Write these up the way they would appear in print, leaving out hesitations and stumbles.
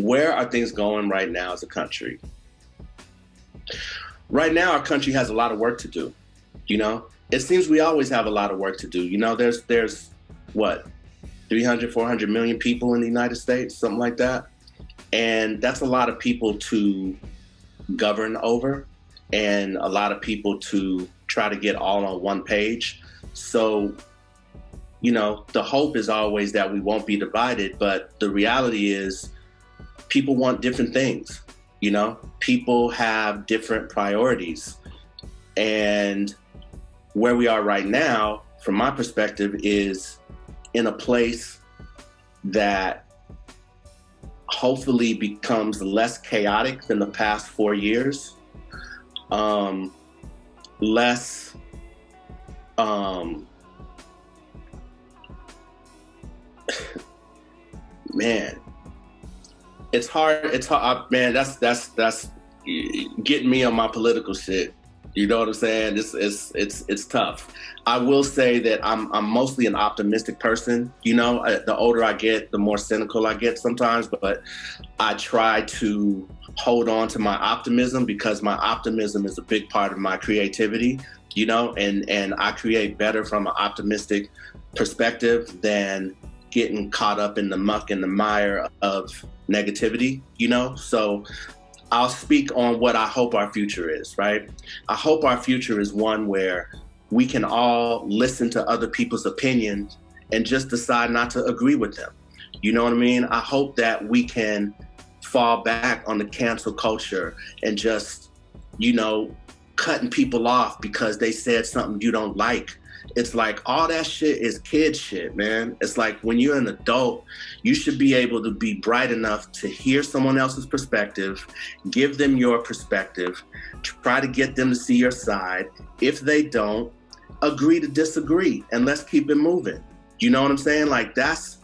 where are things going right now as a country? Right now, our country has a lot of work to do. You know, it seems we always have a lot of work to do. You know, there's what, 300, 400 million people in the United States, something like that. And that's a lot of people to govern over and a lot of people to try to get all on one page. So, you know, the hope is always that we won't be divided, but the reality is people want different things. You know, people have different priorities. And where we are right now, from my perspective, is in a place that hopefully becomes less chaotic than the past 4 years. Less, man, it's hard. It's hard, man. That's getting me on my political shit. You know what I'm saying? It's tough. I will say that I'm mostly an optimistic person. You know, the older I get, the more cynical I get sometimes. But I try to hold on to my optimism because my optimism is a big part of my creativity. You know, and I create better from an optimistic perspective than getting caught up in the muck and the mire of negativity. You know, so I'll speak on what I hope our future is, right? I hope our future is one where we can all listen to other people's opinions and just decide not to agree with them. You know what I mean? I hope that we can fall back on the cancel culture and just, you know, cutting people off because they said something you don't like. It's like all that shit is kid shit, man. It's like when you're an adult, you should be able to be bright enough to hear someone else's perspective, give them your perspective, try to get them to see your side. If they don't, agree to disagree, and let's keep it moving. You know what I'm saying? Like that's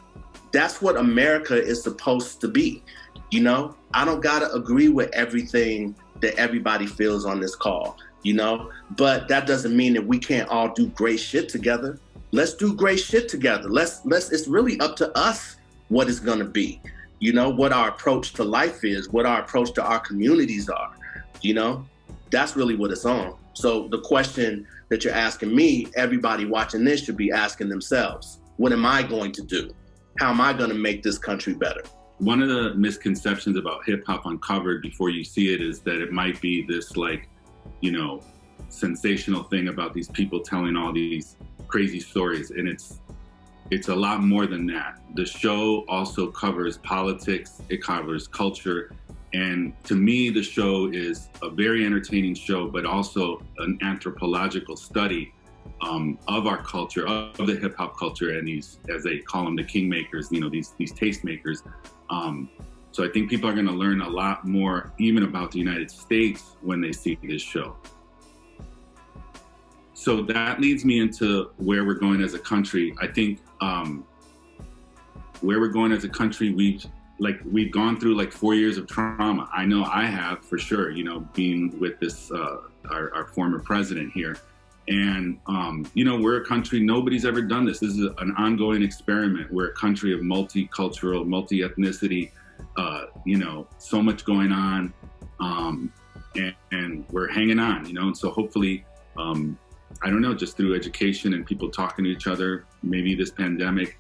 what America is supposed to be. You know, I don't gotta agree with everything that everybody feels on this call. You know, but that doesn't mean that we can't all do great shit together. Let's do great shit together. Let's it's really up to us what it's gonna be. You know, what our approach to life is, what our approach to our communities are. You know, that's really what it's on. So the question that you're asking me, everybody watching this should be asking themselves, what am I going to do? How am I gonna make this country better? One of the misconceptions about hip hop uncovered before you see it is that it might be this like, you know, sensational thing about these people telling all these crazy stories. And it's a lot more than that. The show also covers politics, it covers culture. And to me, the show is a very entertaining show, but also an anthropological study of our culture, of the hip hop culture, and these, as they call them, the kingmakers, you know, these tastemakers. So I think people are going to learn a lot more, even about the United States, when they see this show. So that leads me into where we're going as a country. I think where we're going as a country, we've gone through like 4 years of trauma. I know I have, for sure, you know, being with this, our former president here. And, you know, we're a country, nobody's ever done this. This is an ongoing experiment. We're a country of multicultural, multi-ethnicity, you know, so much going on, and we're hanging on, you know, and so hopefully, I don't know, just through education and people talking to each other, maybe this pandemic,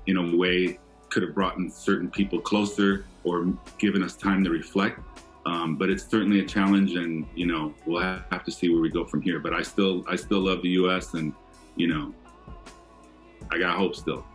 in a way, could have brought in certain people closer or given us time to reflect. But it's certainly a challenge, and, you know, we'll have to see where we go from here. But I still love the U.S. and, you know, I got hope still.